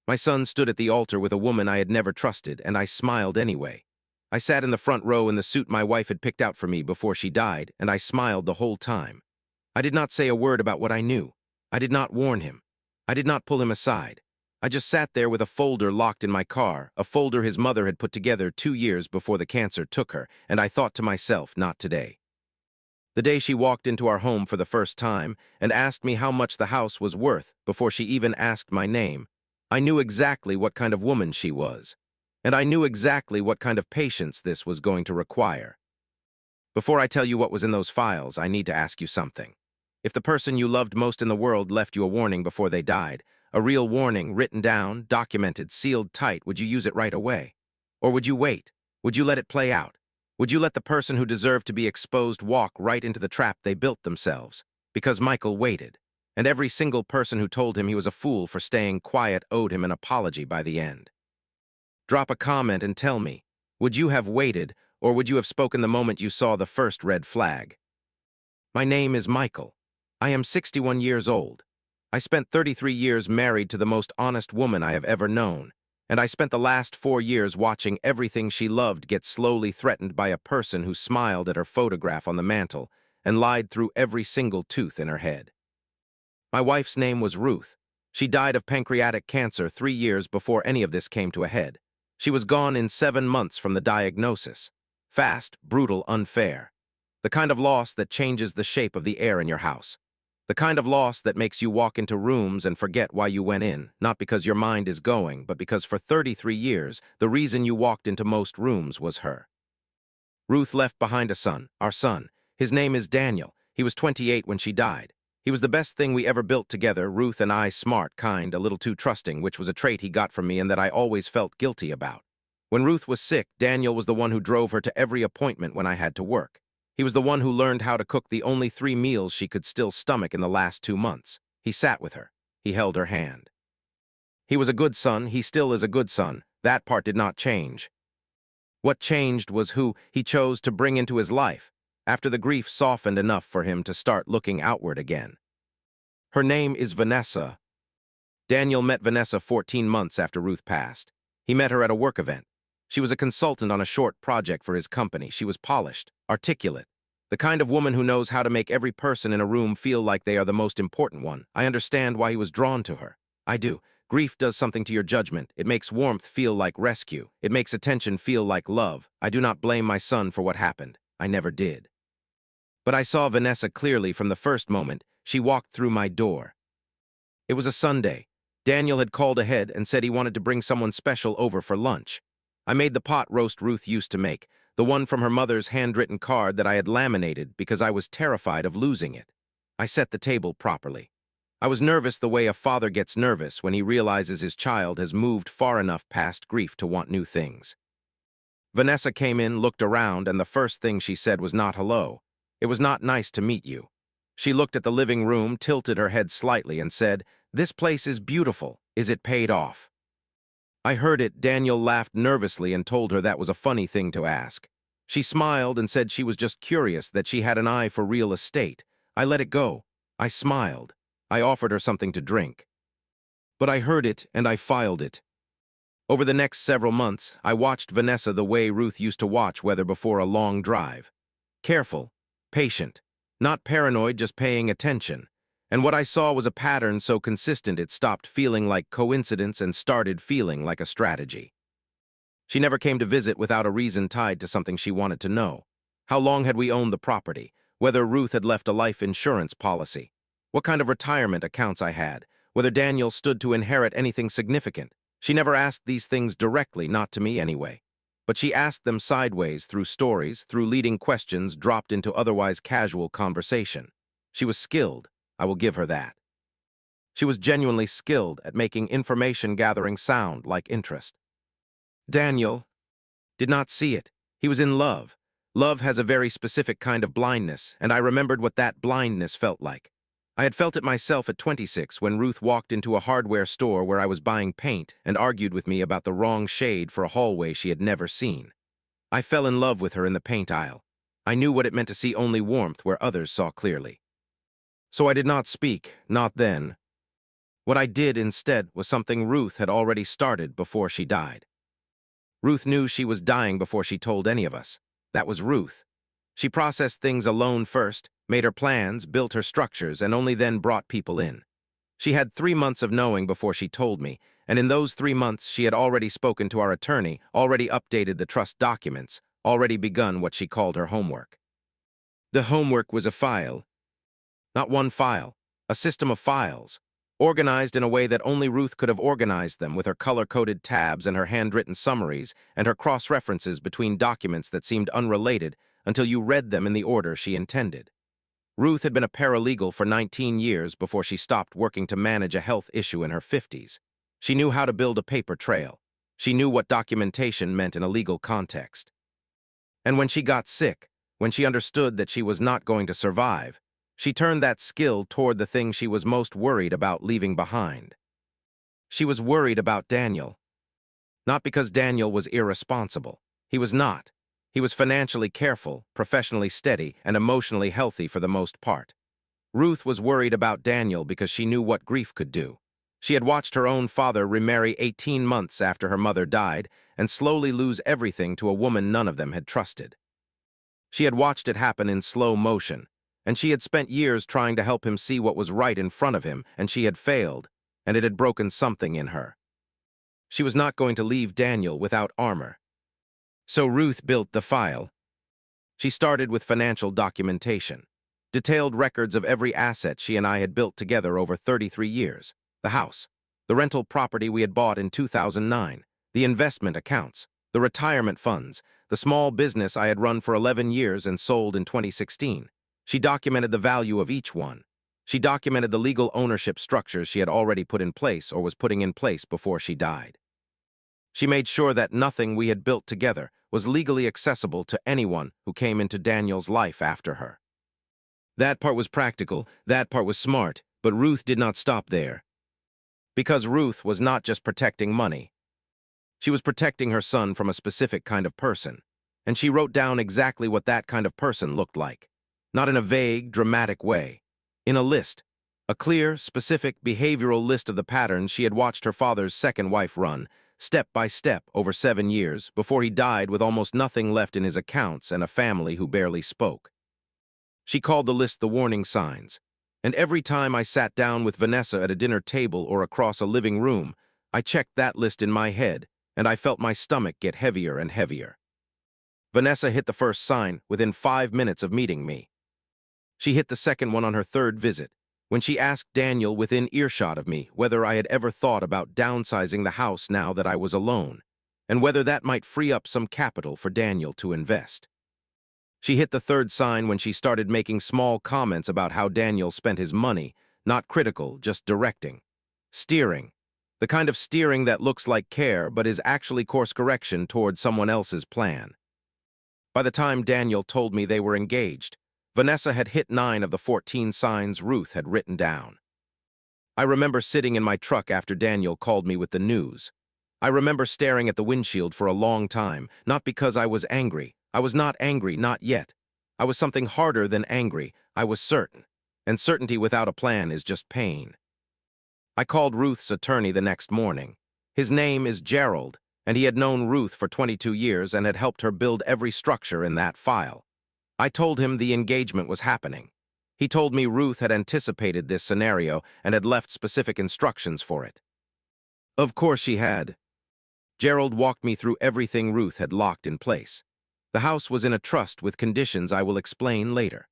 My son stood at the altar with a woman I had never trusted, and I smiled anyway. I sat in the front row in the suit my wife had picked out for me before she died, and I smiled the whole time. I did not say a word about what I knew. I did not warn him. I did not pull him aside. I just sat there with a folder locked in my car, a folder his mother had put together 2 years before the cancer took her, and I thought to myself, not today. The day she walked into our home for the first time and asked me how much the house was worth before she even asked my name, I knew exactly what kind of woman she was, and I knew exactly what kind of patience this was going to require. Before I tell you what was in those files, I need to ask you something. If the person you loved most in the world left you a warning before they died, a real warning, written down, documented, sealed tight, would you use it right away? Or would you wait? Would you let it play out? Would you let the person who deserved to be exposed walk right into the trap they built themselves? Because Michael waited, and every single person who told him he was a fool for staying quiet owed him an apology by the end. Drop a comment and tell me, would you have waited, or would you have spoken the moment you saw the first red flag? My name is Michael. I am 61 years old. I spent 33 years married to the most honest woman I have ever known, and I spent the last 4 years watching everything she loved get slowly threatened by a person who smiled at her photograph on the mantel and lied through every single tooth in her head. My wife's name was Ruth. She died of pancreatic cancer 3 years before any of this came to a head. She was gone in 7 months from the diagnosis. Fast, brutal, unfair. The kind of loss that changes the shape of the air in your house. The kind of loss that makes you walk into rooms and forget why you went in, not because your mind is going, but because for 33 years, the reason you walked into most rooms was her. Ruth left behind a son, our son. His name is Daniel. He was 28 when she died. He was the best thing we ever built together, Ruth and I, smart, kind, a little too trusting, which was a trait he got from me and that I always felt guilty about. When Ruth was sick, Daniel was the one who drove her to every appointment when I had to work. He was the one who learned how to cook the only 3 meals she could still stomach in the last 2 months. He sat with her. He held her hand. He was a good son. He still is a good son. That part did not change. What changed was who he chose to bring into his life, after the grief softened enough for him to start looking outward again. Her name is Vanessa. Daniel met Vanessa 14 months after Ruth passed. He met her at a work event. She was a consultant on a short project for his company. She was polished, articulate, the kind of woman who knows how to make every person in a room feel like they are the most important one. I understand why he was drawn to her. I do. Grief does something to your judgment. It makes warmth feel like rescue. It makes attention feel like love. I do not blame my son for what happened. I never did. But I saw Vanessa clearly from the first moment she walked through my door. It was a Sunday. Daniel had called ahead and said he wanted to bring someone special over for lunch. I made the pot roast Ruth used to make, the one from her mother's handwritten card that I had laminated because I was terrified of losing it. I set the table properly. I was nervous the way a father gets nervous when he realizes his child has moved far enough past grief to want new things. Vanessa came in, looked around, and the first thing she said was not hello. It was not nice to meet you. She looked at the living room, tilted her head slightly, and said, "This place is beautiful. Is it paid off?" I heard it. Daniel laughed nervously and told her that was a funny thing to ask. She smiled and said she was just curious, that she had an eye for real estate. I let it go. I smiled. I offered her something to drink. But I heard it and I filed it. Over the next several months, I watched Vanessa the way Ruth used to watch weather before a long drive. Careful, patient, not paranoid, just paying attention. And what I saw was a pattern so consistent it stopped feeling like coincidence and started feeling like a strategy. She never came to visit without a reason tied to something she wanted to know. How long had we owned the property? Whether Ruth had left a life insurance policy? What kind of retirement accounts I had? Whether Daniel stood to inherit anything significant? She never asked these things directly, not to me anyway. But she asked them sideways, through stories, through leading questions dropped into otherwise casual conversation. She was skilled. I will give her that. She was genuinely skilled at making information gathering sound like interest. Daniel did not see it. He was in love. Love has a very specific kind of blindness, and I remembered what that blindness felt like. I had felt it myself at 26 when Ruth walked into a hardware store where I was buying paint and argued with me about the wrong shade for a hallway she had never seen. I fell in love with her in the paint aisle. I knew what it meant to see only warmth where others saw clearly. So I did not speak, not then. What I did instead was something Ruth had already started before she died. Ruth knew she was dying before she told any of us. That was Ruth. She processed things alone first, made her plans, built her structures, and only then brought people in. She had 3 months of knowing before she told me, and in those 3 months she had already spoken to our attorney, already updated the trust documents, already begun what she called her homework. The homework was a file. Not one file, a system of files, organized in a way that only Ruth could have organized them, with her color-coded tabs and her handwritten summaries and her cross-references between documents that seemed unrelated until you read them in the order she intended. Ruth had been a paralegal for 19 years before she stopped working to manage a health issue in her 50s. She knew how to build a paper trail. She knew what documentation meant in a legal context. And when she got sick, when she understood that she was not going to survive, she turned that skill toward the thing she was most worried about leaving behind. She was worried about Daniel. Not because Daniel was irresponsible. He was not. He was financially careful, professionally steady, and emotionally healthy for the most part. Ruth was worried about Daniel because she knew what grief could do. She had watched her own father remarry 18 months after her mother died and slowly lose everything to a woman none of them had trusted. She had watched it happen in slow motion, and she had spent years trying to help him see what was right in front of him, and she had failed, and it had broken something in her. She was not going to leave Daniel without armor. So Ruth built the file. She started with financial documentation, detailed records of every asset she and I had built together over 33 years, the house, the rental property we had bought in 2009, the investment accounts, the retirement funds, the small business I had run for 11 years and sold in 2016. She documented the value of each one. She documented the legal ownership structures she had already put in place or was putting in place before she died. She made sure that nothing we had built together was legally accessible to anyone who came into Daniel's life after her. That part was practical, that part was smart, but Ruth did not stop there. Because Ruth was not just protecting money. She was protecting her son from a specific kind of person, and she wrote down exactly what that kind of person looked like. Not in a vague, dramatic way. In a list. A clear, specific, behavioral list of the patterns she had watched her father's second wife run, step by step, over 7 years, before he died with almost nothing left in his accounts and a family who barely spoke. She called the list the warning signs, and every time I sat down with Vanessa at a dinner table or across a living room, I checked that list in my head, and I felt my stomach get heavier and heavier. Vanessa hit the first sign within 5 minutes of meeting me. She hit the second one on her third visit, when she asked Daniel within earshot of me whether I had ever thought about downsizing the house now that I was alone, and whether that might free up some capital for Daniel to invest. She hit the third sign when she started making small comments about how Daniel spent his money, not critical, just directing. Steering. The kind of steering that looks like care but is actually course correction toward someone else's plan. By the time Daniel told me they were engaged, Vanessa had hit 9 of the 14 signs Ruth had written down. I remember sitting in my truck after Daniel called me with the news. I remember staring at the windshield for a long time, not because I was angry. I was not angry, not yet. I was something harder than angry. I was certain. And certainty without a plan is just pain. I called Ruth's attorney the next morning. His name is Gerald, and he had known Ruth for 22 years and had helped her build every structure in that file. I told him the engagement was happening. He told me Ruth had anticipated this scenario and had left specific instructions for it. Of course she had. Gerald walked me through everything Ruth had locked in place. The house was in a trust with conditions I will explain later.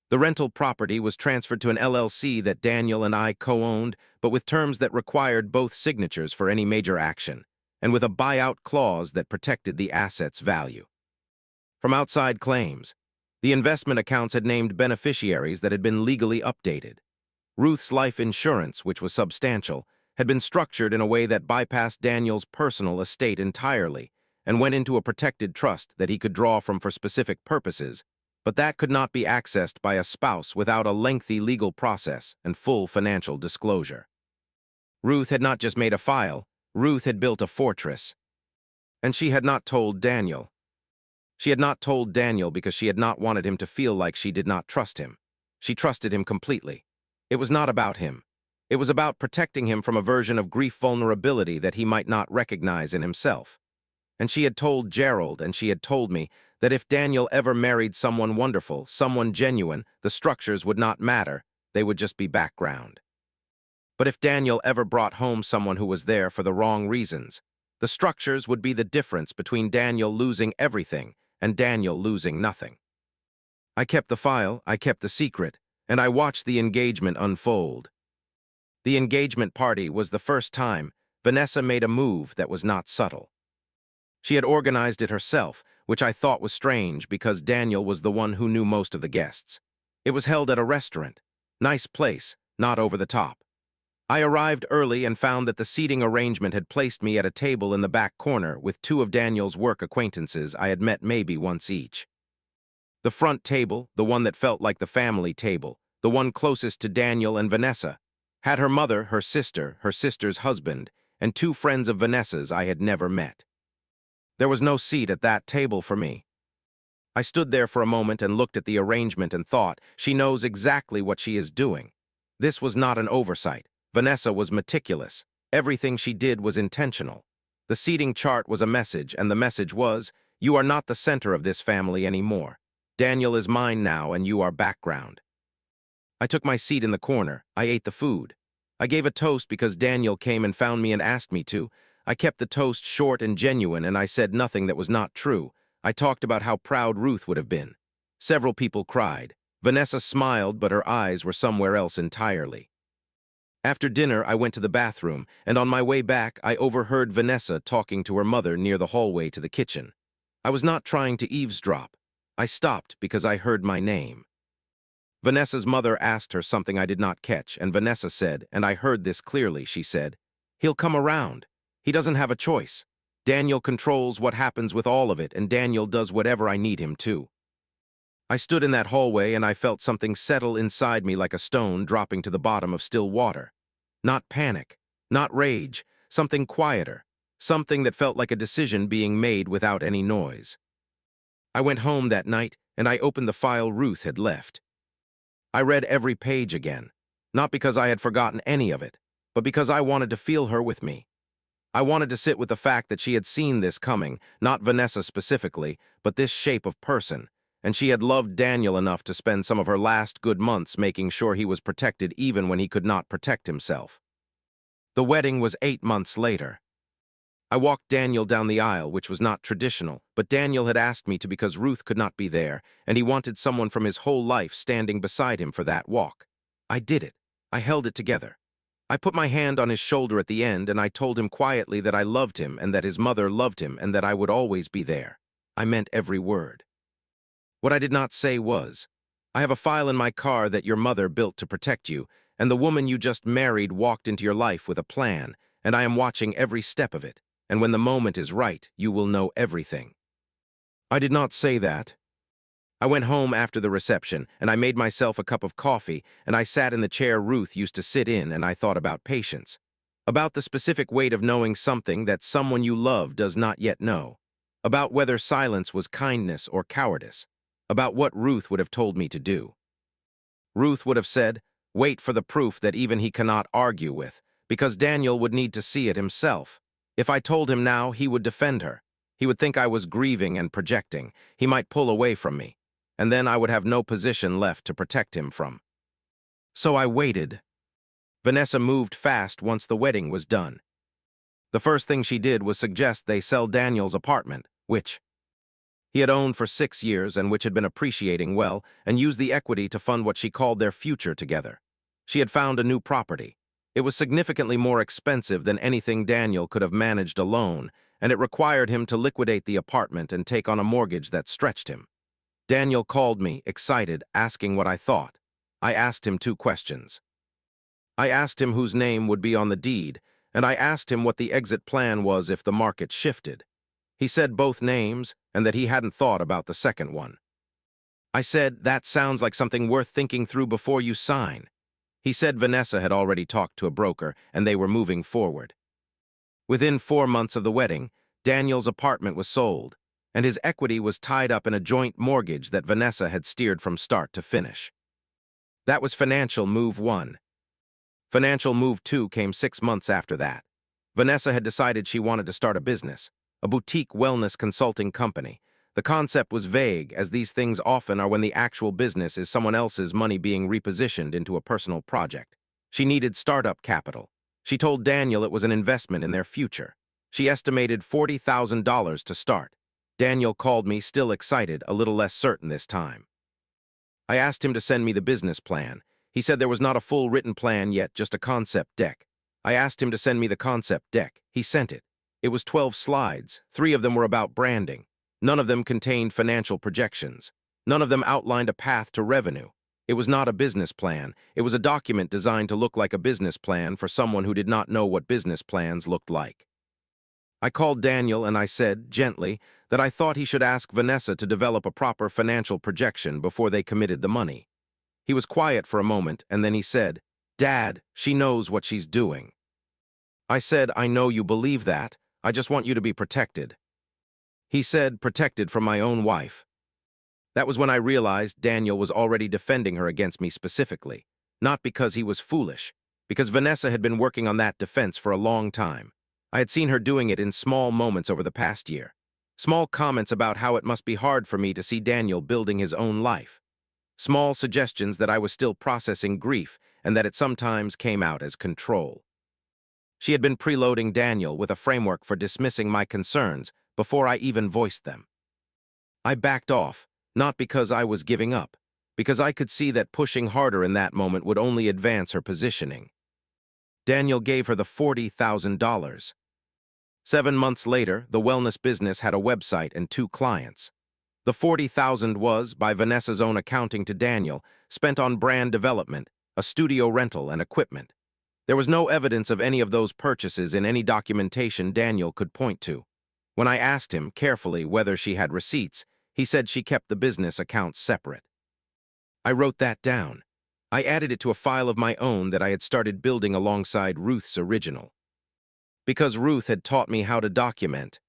The rental property was transferred to an LLC that Daniel and I co-owned, but with terms that required both signatures for any major action, and with a buyout clause that protected the asset's value. From outside claims, the investment accounts had named beneficiaries that had been legally updated. Ruth's life insurance, which was substantial, had been structured in a way that bypassed Daniel's personal estate entirely and went into a protected trust that he could draw from for specific purposes, but that could not be accessed by a spouse without a lengthy legal process and full financial disclosure. Ruth had not just made a file, Ruth had built a fortress. And she had not told Daniel. She had not told Daniel because she had not wanted him to feel like she did not trust him. She trusted him completely. It was not about him. It was about protecting him from a version of grief vulnerability that he might not recognize in himself. And she had told Gerald, and she had told me, that if Daniel ever married someone wonderful, someone genuine, the structures would not matter, they would just be background. But if Daniel ever brought home someone who was there for the wrong reasons, the structures would be the difference between Daniel losing everything and Daniel losing nothing. I kept the file, I kept the secret, and I watched the engagement unfold. The engagement party was the first time Vanessa made a move that was not subtle. She had organized it herself, which I thought was strange because Daniel was the one who knew most of the guests. It was held at a restaurant. Nice place, not over the top. I arrived early and found that the seating arrangement had placed me at a table in the back corner with two of Daniel's work acquaintances I had met maybe once each. The front table, the one that felt like the family table, the one closest to Daniel and Vanessa, had her mother, her sister's husband, and two friends of Vanessa's I had never met. There was no seat at that table for me. I stood there for a moment and looked at the arrangement and thought, she knows exactly what she is doing. This was not an oversight. Vanessa was meticulous. Everything she did was intentional. The seating chart was a message, and the message was, you are not the center of this family anymore. Daniel is mine now, and you are background. I took my seat in the corner. I ate the food. I gave a toast because Daniel came and found me and asked me to. I kept the toast short and genuine, and I said nothing that was not true. I talked about how proud Ruth would have been. Several people cried. Vanessa smiled, but her eyes were somewhere else entirely. After dinner, I went to the bathroom, and on my way back, I overheard Vanessa talking to her mother near the hallway to the kitchen. I was not trying to eavesdrop. I stopped because I heard my name. Vanessa's mother asked her something I did not catch, and Vanessa said, and I heard this clearly, she said, he'll come around. He doesn't have a choice. Daniel controls what happens with all of it, and Daniel does whatever I need him to. I stood in that hallway, and I felt something settle inside me like a stone dropping to the bottom of still water. Not panic, not rage, something quieter, something that felt like a decision being made without any noise. I went home that night, and I opened the file Ruth had left. I read every page again, not because I had forgotten any of it, but because I wanted to feel her with me. I wanted to sit with the fact that she had seen this coming, not Vanessa specifically, but this shape of person, and she had loved Daniel enough to spend some of her last good months making sure he was protected even when he could not protect himself. The wedding was 8 months later. I walked Daniel down the aisle, which was not traditional, but Daniel had asked me to because Ruth could not be there, and he wanted someone from his whole life standing beside him for that walk. I did it. I held it together. I put my hand on his shoulder at the end, and I told him quietly that I loved him and that his mother loved him and that I would always be there. I meant every word. What I did not say was, I have a file in my car that your mother built to protect you, and the woman you just married walked into your life with a plan, and I am watching every step of it, and when the moment is right, you will know everything. I did not say that. I went home after the reception, and I made myself a cup of coffee, and I sat in the chair Ruth used to sit in, and I thought about patience. About the specific weight of knowing something that someone you love does not yet know. About whether silence was kindness or cowardice. About what Ruth would have told me to do. Ruth would have said, wait for the proof that even he cannot argue with, because Daniel would need to see it himself. If I told him now, he would defend her. He would think I was grieving and projecting. He might pull away from me, and then I would have no position left to protect him from. So I waited. Vanessa moved fast once the wedding was done. The first thing she did was suggest they sell Daniel's apartment, which he had owned for 6 years and which had been appreciating well, and use the equity to fund what she called their future together. She had found a new property. It was significantly more expensive than anything Daniel could have managed alone, and it required him to liquidate the apartment and take on a mortgage that stretched him. Daniel called me, excited, asking what I thought. I asked him 2 questions. I asked him whose name would be on the deed, and I asked him what the exit plan was if the market shifted. He said both names, and that he hadn't thought about the second one. I said, that sounds like something worth thinking through before you sign. He said Vanessa had already talked to a broker, and they were moving forward. Within 4 months of the wedding, Daniel's apartment was sold, and his equity was tied up in a joint mortgage that Vanessa had steered from start to finish. That was financial move 1. Financial move 2 came 6 months after that. Vanessa had decided she wanted to start a business, a boutique wellness consulting company. The concept was vague, as these things often are when the actual business is someone else's money being repositioned into a personal project. She needed startup capital. She told Daniel it was an investment in their future. She estimated $40,000 to start. Daniel called me, still excited, a little less certain this time. I asked him to send me the business plan. He said there was not a full written plan yet, just a concept deck. I asked him to send me the concept deck. He sent it. It was 12 slides. 3 of them were about branding. None of them contained financial projections. None of them outlined a path to revenue. It was not a business plan. It was a document designed to look like a business plan for someone who did not know what business plans looked like. I called Daniel and I said, gently, that I thought he should ask Vanessa to develop a proper financial projection before they committed the money. He was quiet for a moment, and then he said, "Dad, she knows what she's doing." I said, "I know you believe that. I just want you to be protected." He said, "Protected from my own wife." That was when I realized Daniel was already defending her against me specifically, not because he was foolish, because Vanessa had been working on that defense for a long time. I had seen her doing it in small moments over the past year. Small comments about how it must be hard for me to see Daniel building his own life. Small suggestions that I was still processing grief and that it sometimes came out as control. She had been preloading Daniel with a framework for dismissing my concerns before I even voiced them. I backed off, not because I was giving up, because I could see that pushing harder in that moment would only advance her positioning. Daniel gave her the $40,000. 7 months later, the wellness business had a website and 2 clients. The $40,000 was, by Vanessa's own accounting to Daniel, spent on brand development, a studio rental, and equipment. There was no evidence of any of those purchases in any documentation Daniel could point to. When I asked him carefully whether she had receipts, he said she kept the business accounts separate. I wrote that down. I added it to a file of my own that I had started building alongside Ruth's original. Because Ruth had taught me how to document.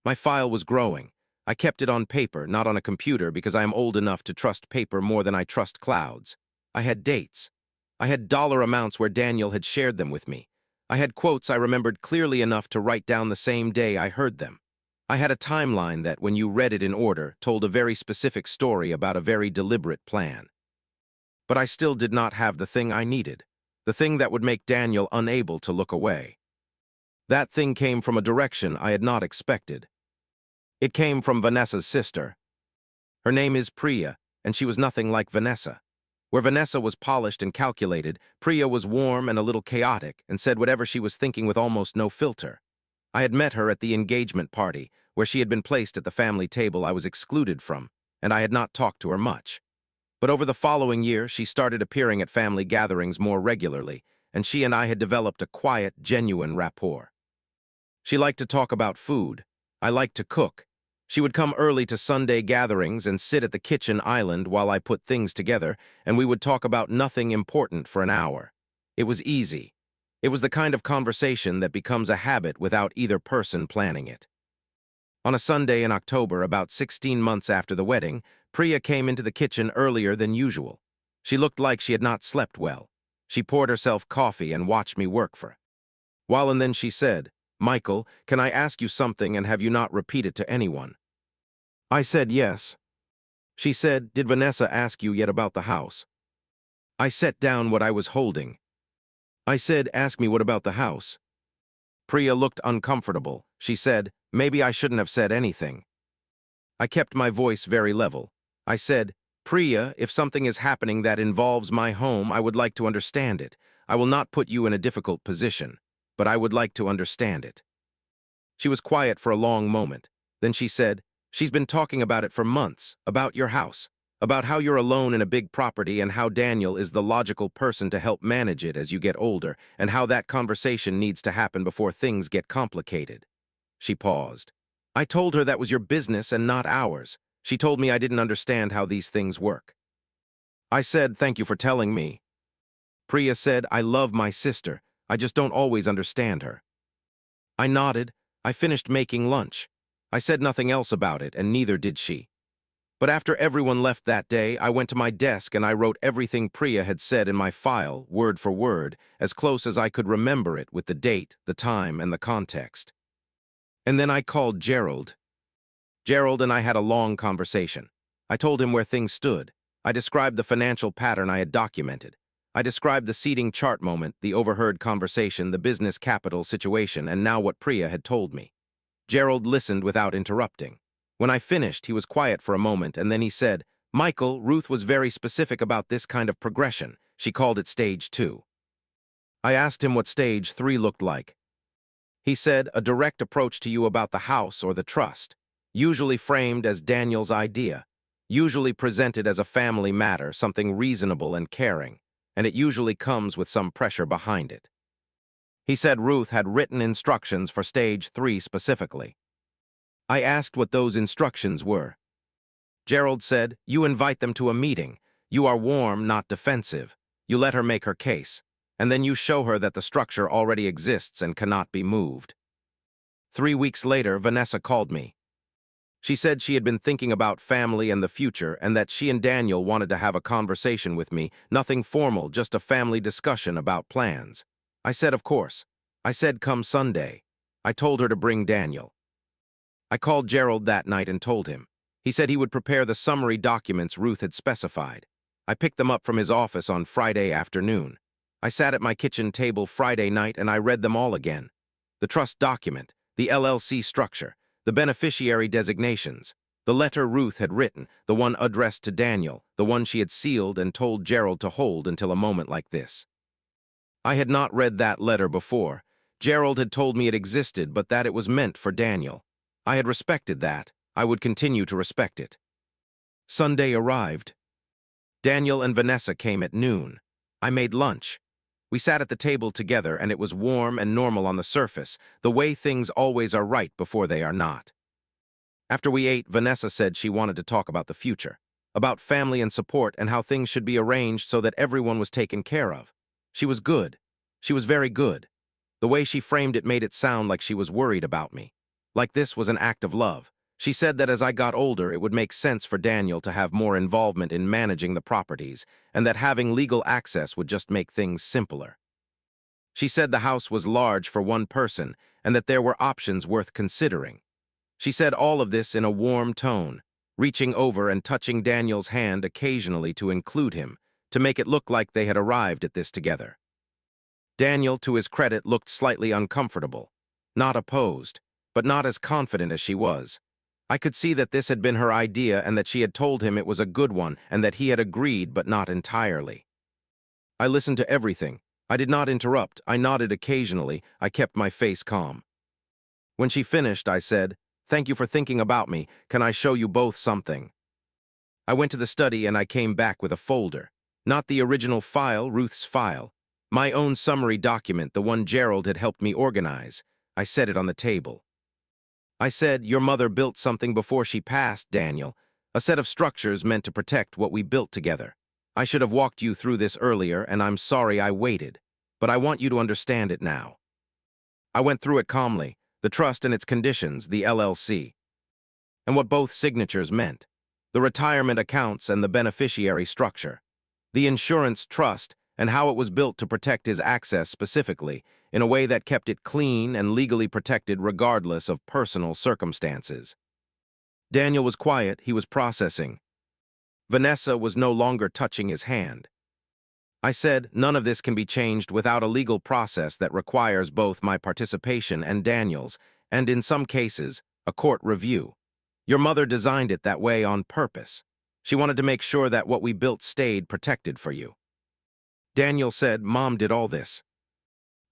My file was growing. I kept it on paper, not on a computer, because I am old enough to trust paper more than I trust clouds. I had dates. I had dollar amounts where Daniel had shared them with me. I had quotes I remembered clearly enough to write down the same day I heard them. I had a timeline that, when you read it in order, told a very specific story about a very deliberate plan. But I still did not have the thing I needed, the thing that would make Daniel unable to look away. That thing came from a direction I had not expected. It came from Vanessa's sister. Her name is Priya, and she was nothing like Vanessa. Where Vanessa was polished and calculated, Priya was warm and a little chaotic and said whatever she was thinking with almost no filter. I had met her at the engagement party, where she had been placed at the family table I was excluded from, and I had not talked to her much. But over the following year, she started appearing at family gatherings more regularly, and she and I had developed a quiet, genuine rapport. She liked to talk about food. I liked to cook. She would come early to Sunday gatherings and sit at the kitchen island while I put things together, and we would talk about nothing important for an hour. It was easy. It was the kind of conversation that becomes a habit without either person planning it. On a Sunday in October, about 16 months after the wedding, Priya came into the kitchen earlier than usual. She looked like she had not slept well. She poured herself coffee and watched me work for a while, and then she said, "Michael, can I ask you something, and have you not repeat it to anyone?" I said yes. She said, "Did Vanessa ask you yet about the house?" I set down what I was holding. I said, "Ask me what about the house." Priya looked uncomfortable. She said, "Maybe I shouldn't have said anything." I kept my voice very level. I said, "Priya, if something is happening that involves my home, I would like to understand it. I will not put you in a difficult position, but I would like to understand it." She was quiet for a long moment. Then she said, "She's been talking about it for months, about your house, about how you're alone in a big property and how Daniel is the logical person to help manage it as you get older, and how that conversation needs to happen before things get complicated." She paused. I told her that was your business and not ours. She told me I didn't understand how these things work. I said, "Thank you for telling me." Priya said, "I love my sister. I just don't always understand her." I nodded. I finished making lunch. I said nothing else about it, and neither did she. But after everyone left that day, I went to my desk and I wrote everything Priya had said in my file, word for word, as close as I could remember it with the date, the time, and the context. And then I called Gerald. Gerald and I had a long conversation. I told him where things stood. I described the financial pattern I had documented. I described the seating chart moment, the overheard conversation, the business capital situation, and now what Priya had told me. Gerald listened without interrupting. When I finished, he was quiet for a moment, and then he said, "Michael, Ruth was very specific about this kind of progression. She called it stage 2. I asked him what stage 3 looked like. He said, a direct approach to you about the house or the trust, usually framed as Daniel's idea, usually presented as a family matter, something reasonable and caring, and it usually comes with some pressure behind it. He said Ruth had written instructions for stage 3 specifically. I asked what those instructions were. Gerald said, you invite them to a meeting. You are warm, not defensive. You let her make her case, and then you show her that the structure already exists and cannot be moved. 3 weeks later, Vanessa called me. She said she had been thinking about family and the future and that she and Daniel wanted to have a conversation with me, nothing formal, just a family discussion about plans. I said, of course. I said, come Sunday. I told her to bring Daniel. I called Gerald that night and told him. He said he would prepare the summary documents Ruth had specified. I picked them up from his office on Friday afternoon. I sat at my kitchen table Friday night and I read them all again. The trust document, the LLC structure, the beneficiary designations, the letter Ruth had written, the one addressed to Daniel, the one she had sealed and told Gerald to hold until a moment like this. I had not read that letter before. Gerald had told me it existed, but that it was meant for Daniel. I had respected that. I would continue to respect it. Sunday arrived. Daniel and Vanessa came at noon. I made lunch. We sat at the table together, and it was warm and normal on the surface, the way things always are right before they are not. After we ate, Vanessa said she wanted to talk about the future, about family and support and how things should be arranged so that everyone was taken care of. She was good. She was very good. The way she framed it made it sound like she was worried about me. Like this was an act of love. She said that as I got older, it would make sense for Daniel to have more involvement in managing the properties, and that having legal access would just make things simpler. She said the house was large for one person, and that there were options worth considering. She said all of this in a warm tone, reaching over and touching Daniel's hand occasionally to include him, to make it look like they had arrived at this together. Daniel, to his credit, looked slightly uncomfortable, not opposed, but not as confident as she was. I could see that this had been her idea and that she had told him it was a good one and that he had agreed but not entirely. I listened to everything. I did not interrupt. I nodded occasionally. I kept my face calm. When she finished, I said, "Thank you for thinking about me. Can I show you both something?" I went to the study and I came back with a folder. Not the original file, Ruth's file. My own summary document, the one Gerald had helped me organize. I set it on the table. I said, your mother built something before she passed, Daniel. A set of structures meant to protect what we built together. I should have walked you through this earlier, and I'm sorry I waited. But I want you to understand it now. I went through it calmly, the trust and its conditions, the LLC, and what both signatures meant, the retirement accounts and the beneficiary structure, the insurance trust and how it was built to protect his access specifically, in a way that kept it clean and legally protected regardless of personal circumstances. Daniel was quiet, he was processing. Vanessa was no longer touching his hand. I said, none of this can be changed without a legal process that requires both my participation and Daniel's, and in some cases, a court review. Your mother designed it that way on purpose. She wanted to make sure that what we built stayed protected for you. Daniel said, Mom did all this.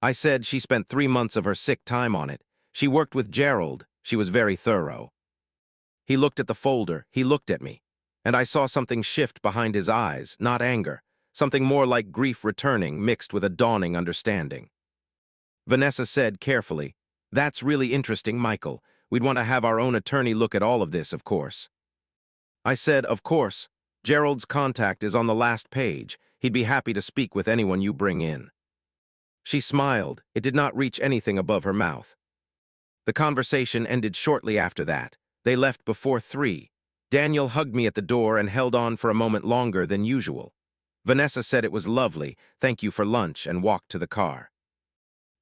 I said she spent 3 months of her sick time on it. She worked with Gerald. She was very thorough. He looked at the folder. He looked at me. And I saw something shift behind his eyes, not anger. Something more like grief returning, mixed with a dawning understanding. Vanessa said carefully, That's really interesting, Michael. We'd want to have our own attorney look at all of this, of course. I said, of course. Gerald's contact is on the last page. He'd be happy to speak with anyone you bring in. She smiled. It did not reach anything above her mouth. The conversation ended shortly after that. They left before 3. Daniel hugged me at the door and held on for a moment longer than usual. Vanessa said it was lovely, thank you for lunch, and walked to the car.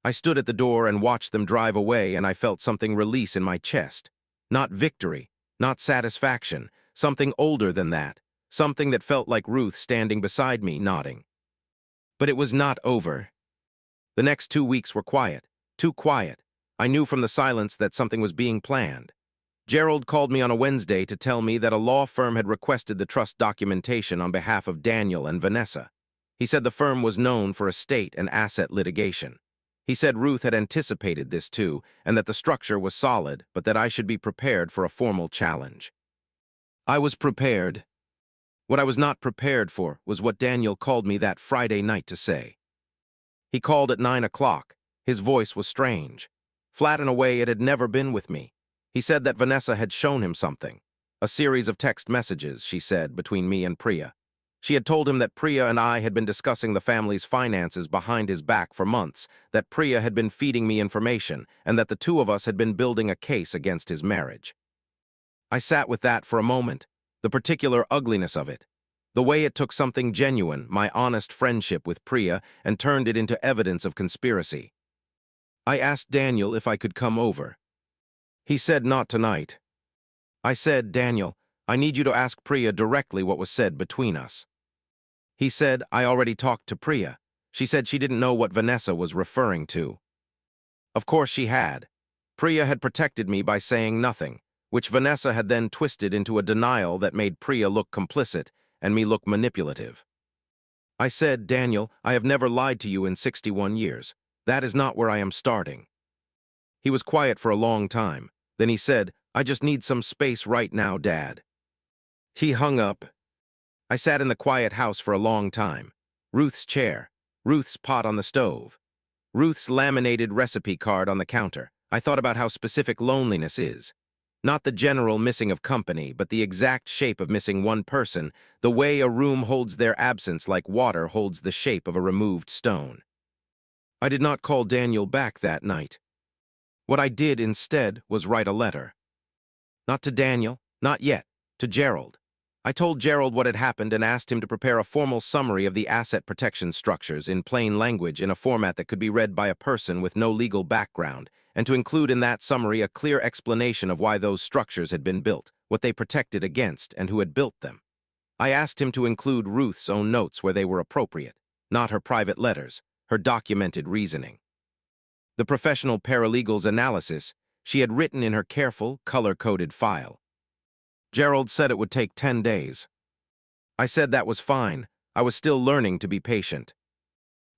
I stood at the door and watched them drive away, and I felt something release in my chest. Not victory, not satisfaction, something older than that, something that felt like Ruth standing beside me, nodding. But it was not over. The next 2 weeks were quiet, too quiet. I knew from the silence that something was being planned. Gerald called me on a Wednesday to tell me that a law firm had requested the trust documentation on behalf of Daniel and Vanessa. He said the firm was known for estate and asset litigation. He said Ruth had anticipated this too, and that the structure was solid, but that I should be prepared for a formal challenge. I was prepared. What I was not prepared for was what Daniel called me that Friday night to say. He called at 9 o'clock. His voice was strange, flat in a way it had never been with me. He said that Vanessa had shown him something. A series of text messages, she said, between me and Priya. She had told him that Priya and I had been discussing the family's finances behind his back for months, that Priya had been feeding me information, and that the two of us had been building a case against his marriage. I sat with that for a moment, the particular ugliness of it. The way it took something genuine, my honest friendship with Priya, and turned it into evidence of conspiracy. I asked Daniel if I could come over. He said not tonight. I said, Daniel, I need you to ask Priya directly what was said between us. He said, I already talked to Priya. She said she didn't know what Vanessa was referring to. Of course she had. Priya had protected me by saying nothing, which Vanessa had then twisted into a denial that made Priya look complicit and me look manipulative. I said, Daniel, I have never lied to you in 61 years. That is not where I am starting. He was quiet for a long time. Then he said, I just need some space right now, Dad. He hung up. I sat in the quiet house for a long time. Ruth's chair, Ruth's pot on the stove, Ruth's laminated recipe card on the counter. I thought about how specific loneliness is. Not the general missing of company, but the exact shape of missing one person, the way a room holds their absence like water holds the shape of a removed stone. I did not call Daniel back that night. What I did instead was write a letter. Not to Daniel, not yet, to Gerald. I told Gerald what had happened and asked him to prepare a formal summary of the asset protection structures in plain language in a format that could be read by a person with no legal background, and to include in that summary a clear explanation of why those structures had been built, what they protected against, and who had built them. I asked him to include Ruth's own notes where they were appropriate, not her private letters, her documented reasoning. The professional paralegal's analysis she had written in her careful, color-coded file. Gerald said it would take 10 days. I said that was fine. I was still learning to be patient.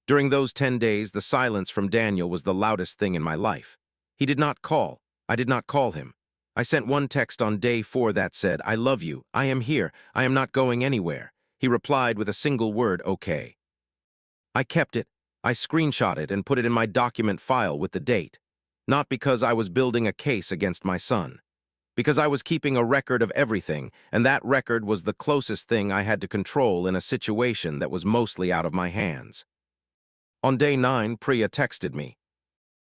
During those 10 days, the silence from Daniel was the loudest thing in my life. He did not call. I did not call him. I sent one text on day 4 that said, I love you. I am here. I am not going anywhere. He replied with a single word, okay. I kept it. I screenshot it and put it in my document file with the date. Not because I was building a case against my son. Because I was keeping a record of everything, and that record was the closest thing I had to control in a situation that was mostly out of my hands. On day 9, Priya texted me.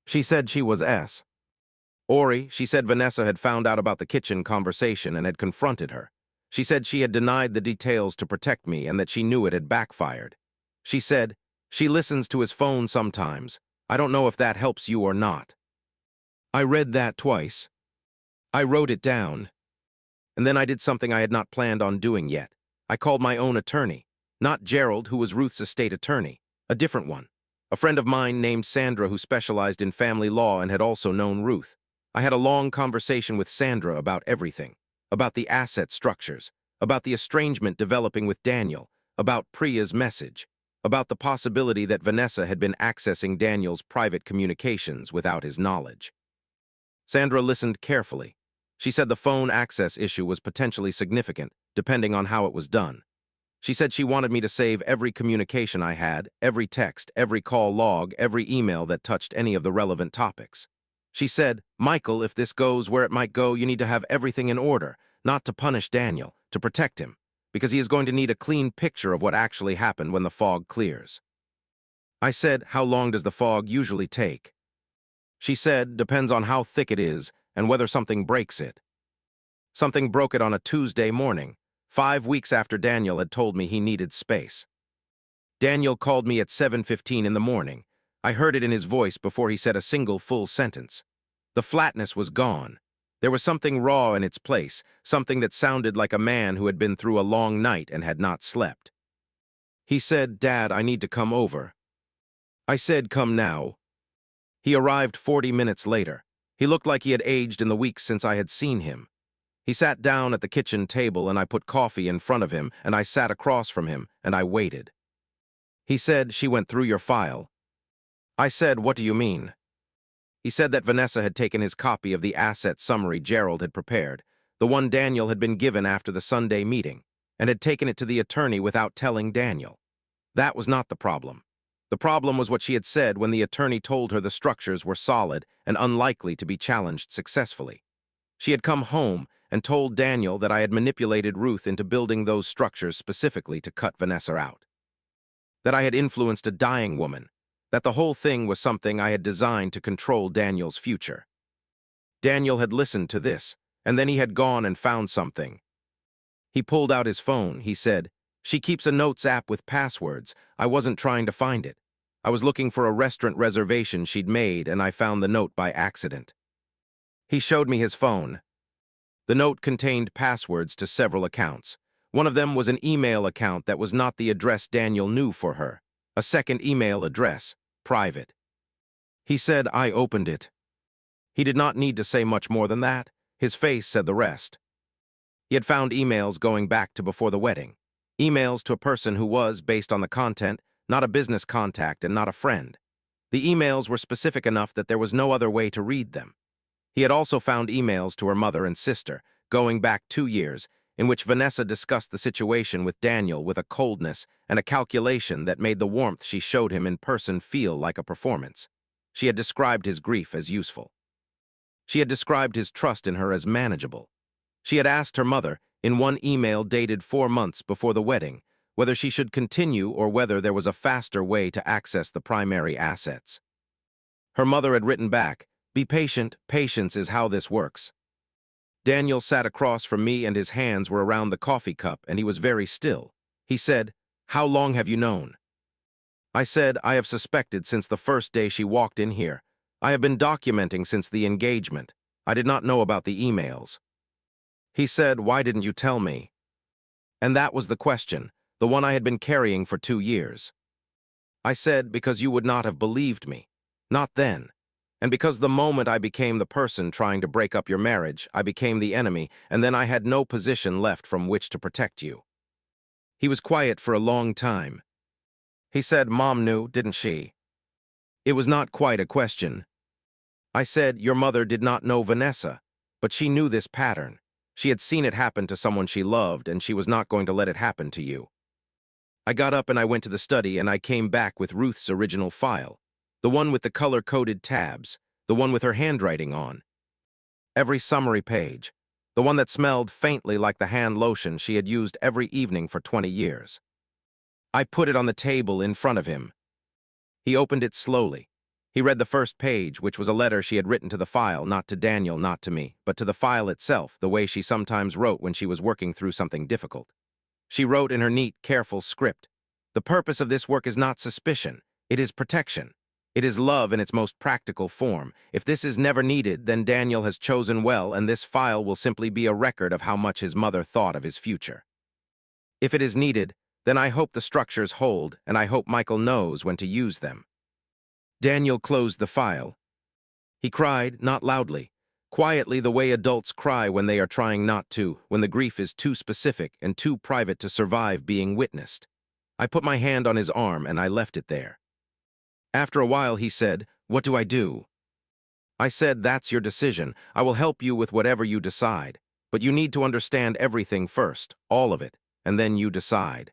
She said she was S. Ori, she said Vanessa had found out about the kitchen conversation and had confronted her. She said she had denied the details to protect me and that she knew it had backfired. She said, she listens to his phone sometimes. I don't know if that helps you or not. I read that twice. I wrote it down. And then I did something I had not planned on doing yet. I called my own attorney. Not Gerald, who was Ruth's estate attorney. A different one. A friend of mine named Sandra who specialized in family law and had also known Ruth. I had a long conversation with Sandra about everything. About the asset structures. About the estrangement developing with Daniel. About Priya's message. About the possibility that Vanessa had been accessing Daniel's private communications without his knowledge. Sandra listened carefully. She said the phone access issue was potentially significant, depending on how it was done. She said she wanted me to save every communication I had, every text, every call log, every email that touched any of the relevant topics. She said, Michael, if this goes where it might go, you need to have everything in order, not to punish Daniel, to protect him, because he is going to need a clean picture of what actually happened when the fog clears. I said, how long does the fog usually take? She said, depends on how thick it is and whether something breaks it. Something broke it on a Tuesday morning, 5 weeks after Daniel had told me he needed space. Daniel called me at 7:15 in the morning. I heard it in his voice before he said a single full sentence. The flatness was gone. There was something raw in its place, something that sounded like a man who had been through a long night and had not slept. He said, "Dad, I need to come over." I said, "Come now." He arrived 40 minutes later. He looked like he had aged in the weeks since I had seen him. He sat down at the kitchen table and I put coffee in front of him and I sat across from him and I waited. He said, "She went through your file." I said, "What do you mean?" He said that Vanessa had taken his copy of the asset summary Gerald had prepared, the one Daniel had been given after the Sunday meeting, and had taken it to the attorney without telling Daniel. That was not the problem. The problem was what she had said when the attorney told her the structures were solid and unlikely to be challenged successfully. She had come home and told Daniel that I had manipulated Ruth into building those structures specifically to cut Vanessa out. That I had influenced a dying woman. That the whole thing was something I had designed to control Daniel's future. Daniel had listened to this, and then he had gone and found something. He pulled out his phone. He said, "She keeps a notes app with passwords. I wasn't trying to find it. I was looking for a restaurant reservation she'd made, and I found the note by accident." He showed me his phone. The note contained passwords to several accounts. One of them was an email account that was not the address Daniel knew for her. A second email address, private. He said, "I opened it." He did not need to say much more than that. His face said the rest. He had found emails going back to before the wedding. Emails to a person who was, based on the content, not a business contact and not a friend. The emails were specific enough that there was no other way to read them. He had also found emails to her mother and sister, going back 2 years, in which Vanessa discussed the situation with Daniel with a coldness and a calculation that made the warmth she showed him in person feel like a performance. She had described his grief as useful. She had described his trust in her as manageable. She had asked her mother, in one email dated 4 months before the wedding, whether she should continue or whether there was a faster way to access the primary assets. Her mother had written back, "Be patient, patience is how this works." Daniel sat across from me and his hands were around the coffee cup and he was very still. He said, "How long have you known?" I said, "I have suspected since the first day she walked in here. I have been documenting since the engagement. I did not know about the emails." He said, "Why didn't you tell me?" And that was the question, the one I had been carrying for 2 years. I said, "Because you would not have believed me. Not then. And because the moment I became the person trying to break up your marriage, I became the enemy, and then I had no position left from which to protect you." He was quiet for a long time. He said, "Mom knew, didn't she?" It was not quite a question. I said, "Your mother did not know Vanessa, but she knew this pattern. She had seen it happen to someone she loved, and she was not going to let it happen to you." I got up and I went to the study, and I came back with Ruth's original file. The one with the color-coded tabs, the one with her handwriting on. Every summary page, the one that smelled faintly like the hand lotion she had used every evening for 20 years. I put it on the table in front of him. He opened it slowly. He read the first page, which was a letter she had written to the file, not to Daniel, not to me, but to the file itself, the way she sometimes wrote when she was working through something difficult. She wrote in her neat, careful script, "The purpose of this work is not suspicion, it is protection. It is love in its most practical form. If this is never needed, then Daniel has chosen well, and this file will simply be a record of how much his mother thought of his future. If it is needed, then I hope the structures hold, and I hope Michael knows when to use them." Daniel closed the file. He cried, not loudly, quietly the way adults cry when they are trying not to, when the grief is too specific and too private to survive being witnessed. I put my hand on his arm and I left it there. After a while he said, "What do I do?" I said, "That's your decision. I will help you with whatever you decide. But you need to understand everything first, all of it, and then you decide."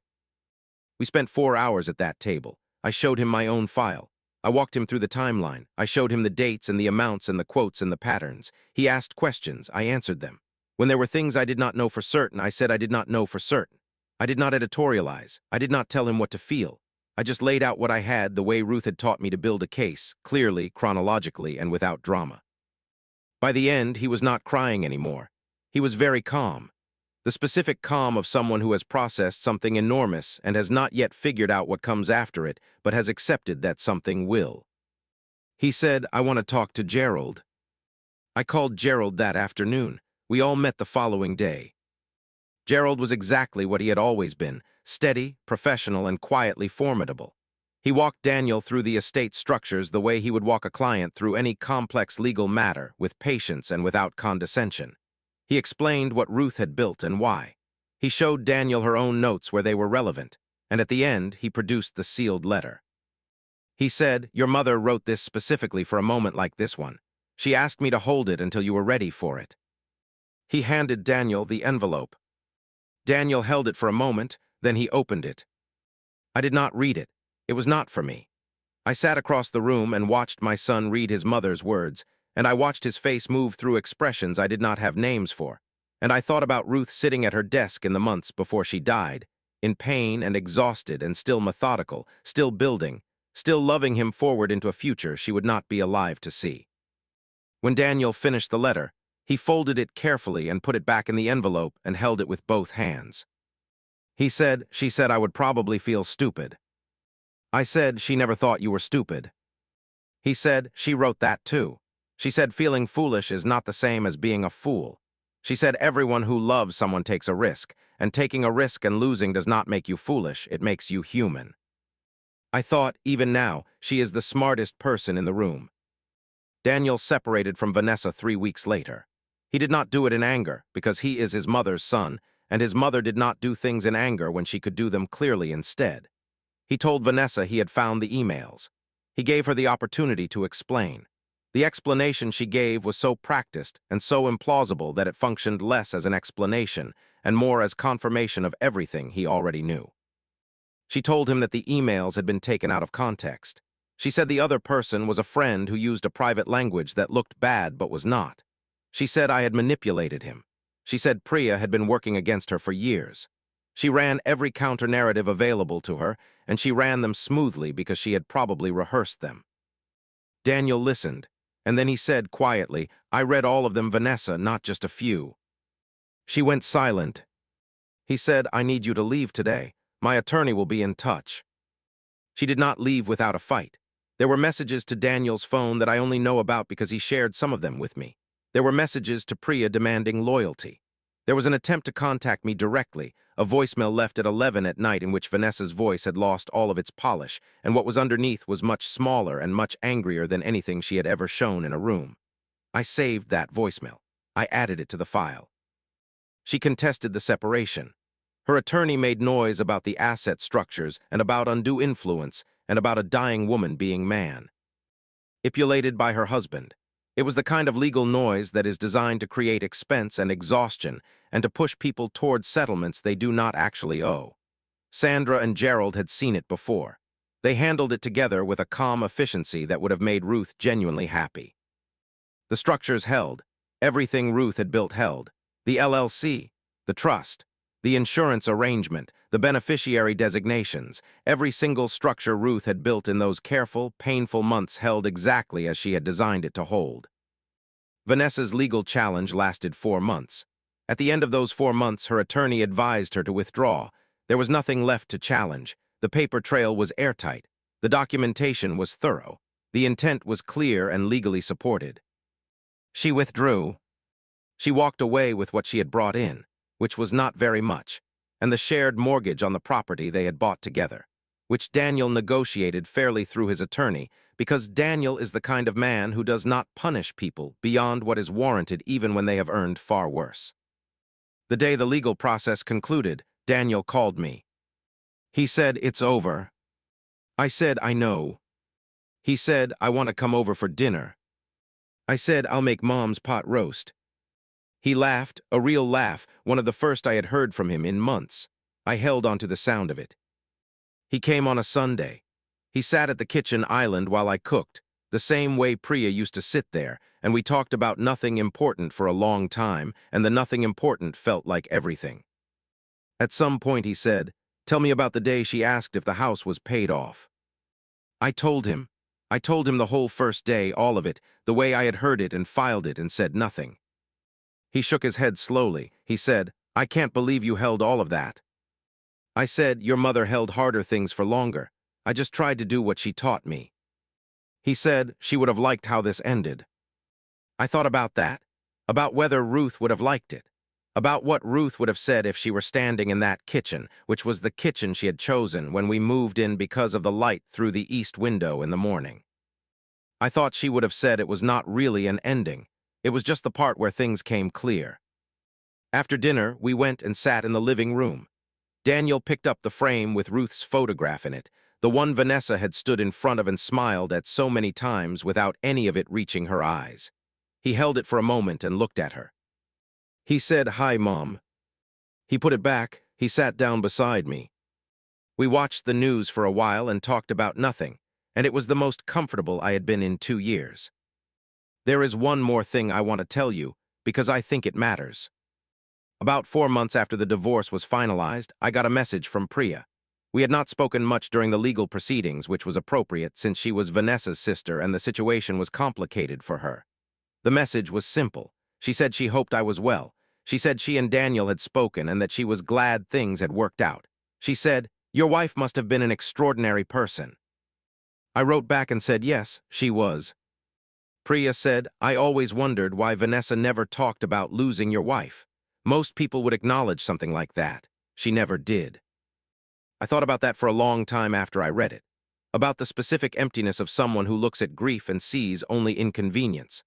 We spent 4 hours at that table. I showed him my own file. I walked him through the timeline. I showed him the dates and the amounts and the quotes and the patterns. He asked questions. I answered them. When there were things I did not know for certain, I said I did not know for certain. I did not editorialize. I did not tell him what to feel. I just laid out what I had the way Ruth had taught me to build a case, clearly, chronologically, and without drama. By the end, he was not crying anymore. He was very calm. The specific calm of someone who has processed something enormous and has not yet figured out what comes after it, but has accepted that something will. He said, "I want to talk to Gerald." I called Gerald that afternoon. We all met the following day. Gerald was exactly what he had always been, steady, professional, and quietly formidable. He walked Daniel through the estate structures the way he would walk a client through any complex legal matter, with patience and without condescension. He explained what Ruth had built and why. He showed Daniel her own notes where they were relevant, and at the end, he produced the sealed letter. He said, "Your mother wrote this specifically for a moment like this one. She asked me to hold it until you were ready for it." He handed Daniel the envelope. Daniel held it for a moment, then he opened it. I did not read it. It was not for me. I sat across the room and watched my son read his mother's words, and I watched his face move through expressions I did not have names for, and I thought about Ruth sitting at her desk in the months before she died, in pain and exhausted and still methodical, still building, still loving him forward into a future she would not be alive to see. When Daniel finished the letter, he folded it carefully and put it back in the envelope and held it with both hands. He said, "She said I would probably feel stupid." I said, "She never thought you were stupid." He said, "She wrote that too. She said feeling foolish is not the same as being a fool. She said everyone who loves someone takes a risk, and taking a risk and losing does not make you foolish, it makes you human." I thought, even now, she is the smartest person in the room. Daniel separated from Vanessa 3 weeks later. He did not do it in anger, because he is his mother's son, and his mother did not do things in anger when she could do them clearly instead. He told Vanessa he had found the emails. He gave her the opportunity to explain. The explanation she gave was so practiced and so implausible that it functioned less as an explanation and more as confirmation of everything he already knew. She told him that the emails had been taken out of context. She said the other person was a friend who used a private language that looked bad but was not. She said I had manipulated him. She said Priya had been working against her for years. She ran every counter-narrative available to her, and she ran them smoothly because she had probably rehearsed them. Daniel listened, and then he said quietly, "I read all of them, Vanessa, not just a few." She went silent. He said, "I need you to leave today. My attorney will be in touch." She did not leave without a fight. There were messages to Daniel's phone that I only know about because he shared some of them with me. There were messages to Priya demanding loyalty. There was an attempt to contact me directly, a voicemail left at 11 at night in which Vanessa's voice had lost all of its polish, and what was underneath was much smaller and much angrier than anything she had ever shown in a room. I saved that voicemail. I added it to the file. She contested the separation. Her attorney made noise about the asset structures and about undue influence and about a dying woman being man. Ipulated by her husband. It was the kind of legal noise that is designed to create expense and exhaustion and to push people towards settlements they do not actually owe. Sandra and Gerald had seen it before. They handled it together with a calm efficiency that would have made Ruth genuinely happy. The structures held. Everything Ruth had built held. The LLC, the trust, the insurance arrangement, the beneficiary designations, every single structure Ruth had built in those careful, painful months held exactly as she had designed it to hold. Vanessa's legal challenge lasted 4 months. At the end of those 4 months, her attorney advised her to withdraw. There was nothing left to challenge. The paper trail was airtight. The documentation was thorough. The intent was clear and legally supported. She withdrew. She walked away with what she had brought in, which was not very much, and the shared mortgage on the property they had bought together, which Daniel negotiated fairly through his attorney, because Daniel is the kind of man who does not punish people beyond what is warranted even when they have earned far worse. The day the legal process concluded, Daniel called me. He said, "It's over." I said, "I know." He said, "I want to come over for dinner." I said, "I'll make Mom's pot roast." He laughed, a real laugh, one of the first I had heard from him in months. I held on to the sound of it. He came on a Sunday. He sat at the kitchen island while I cooked, the same way Priya used to sit there, and we talked about nothing important for a long time, and the nothing important felt like everything. At some point he said, "Tell me about the day she asked if the house was paid off." I told him. I told him the whole first day, all of it, the way I had heard it and filed it and said nothing. He shook his head slowly. He said, "I can't believe you held all of that." I said, "Your mother held harder things for longer. I just tried to do what she taught me." He said, "She would have liked how this ended." I thought about that, about whether Ruth would have liked it, about what Ruth would have said if she were standing in that kitchen, which was the kitchen she had chosen when we moved in because of the light through the east window in the morning. I thought she would have said it was not really an ending. It was just the part where things came clear. After dinner, we went and sat in the living room. Daniel picked up the frame with Ruth's photograph in it, the one Vanessa had stood in front of and smiled at so many times without any of it reaching her eyes. He held it for a moment and looked at her. He said, "Hi, Mom." He put it back. He sat down beside me. We watched the news for a while and talked about nothing, and it was the most comfortable I had been in 2 years. There is one more thing I want to tell you, because I think it matters. About 4 months after the divorce was finalized, I got a message from Priya. We had not spoken much during the legal proceedings, which was appropriate since she was Vanessa's sister and the situation was complicated for her. The message was simple. She said she hoped I was well. She said she and Daniel had spoken and that she was glad things had worked out. She said, "Your wife must have been an extraordinary person." I wrote back and said yes, she was. Priya said, "I always wondered why Vanessa never talked about losing your wife. Most people would acknowledge something like that. She never did." I thought about that for a long time after I read it. About the specific emptiness of someone who looks at grief and sees only inconvenience.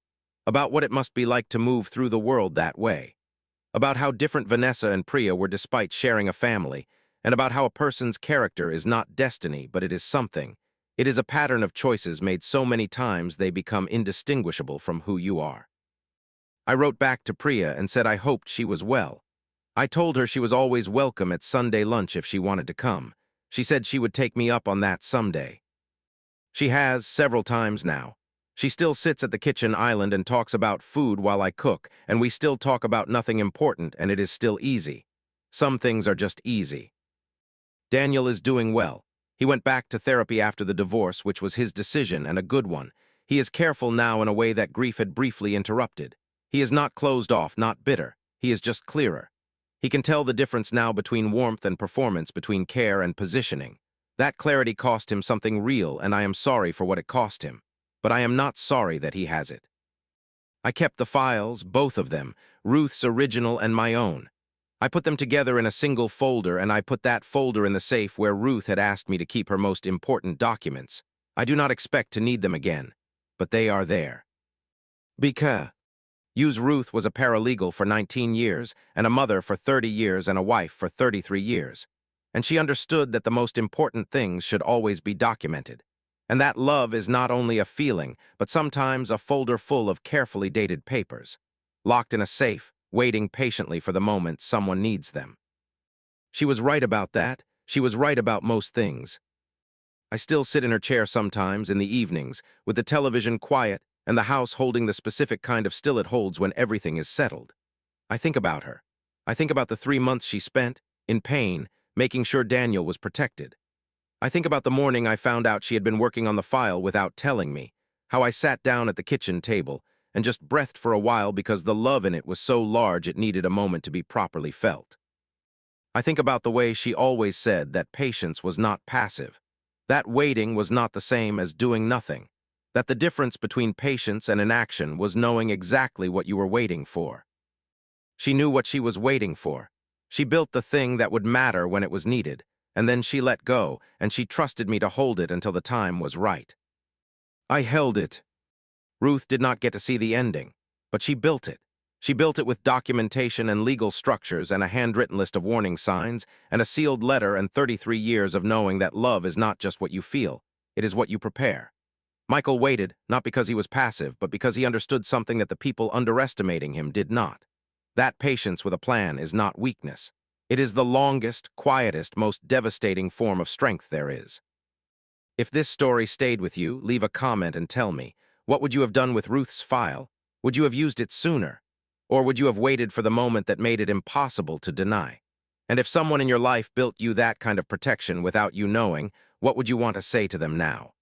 About what it must be like to move through the world that way. About how different Vanessa and Priya were despite sharing a family, and about how a person's character is not destiny, but it is something. It is a pattern of choices made so many times they become indistinguishable from who you are. I wrote back to Priya and said I hoped she was well. I told her she was always welcome at Sunday lunch if she wanted to come. She said she would take me up on that someday. She has, several times now. She still sits at the kitchen island and talks about food while I cook, and we still talk about nothing important, and it is still easy. Some things are just easy. Daniel is doing well. He went back to therapy after the divorce, which was his decision and a good one. He is careful now in a way that grief had briefly interrupted. He is not closed off, not bitter. He is just clearer. He can tell the difference now between warmth and performance, between care and positioning. That clarity cost him something real, and I am sorry for what it cost him. But I am not sorry that he has it. I kept the files, both of them, Ruth's original and my own. I put them together in a single folder, and I put that folder in the safe where Ruth had asked me to keep her most important documents. I do not expect to need them again, but they are there. Because Ruth was a paralegal for 19 years, and a mother for 30 years, and a wife for 33 years. And she understood that the most important things should always be documented. And that love is not only a feeling, but sometimes a folder full of carefully dated papers, locked in a safe, waiting patiently for the moment someone needs them. She was right about that. She was right about most things. I still sit in her chair sometimes in the evenings, with the television quiet and the house holding the specific kind of still it holds when everything is settled. I think about her. I think about the 3 months she spent, in pain, making sure Daniel was protected. I think about the morning I found out she had been working on the file without telling me, how I sat down at the kitchen table and just breathed for a while because the love in it was so large it needed a moment to be properly felt. I think about the way she always said that patience was not passive, that waiting was not the same as doing nothing, that the difference between patience and inaction was knowing exactly what you were waiting for. She knew what she was waiting for. She built the thing that would matter when it was needed, and then she let go, and she trusted me to hold it until the time was right. I held it. Ruth did not get to see the ending, but she built it. She built it with documentation and legal structures and a handwritten list of warning signs and a sealed letter and 33 years of knowing that love is not just what you feel, it is what you prepare. Michael waited, not because he was passive, but because he understood something that the people underestimating him did not. That patience with a plan is not weakness. It is the longest, quietest, most devastating form of strength there is. If this story stayed with you, leave a comment and tell me, what would you have done with Ruth's file? Would you have used it sooner? Or would you have waited for the moment that made it impossible to deny? And if someone in your life built you that kind of protection without you knowing, what would you want to say to them now?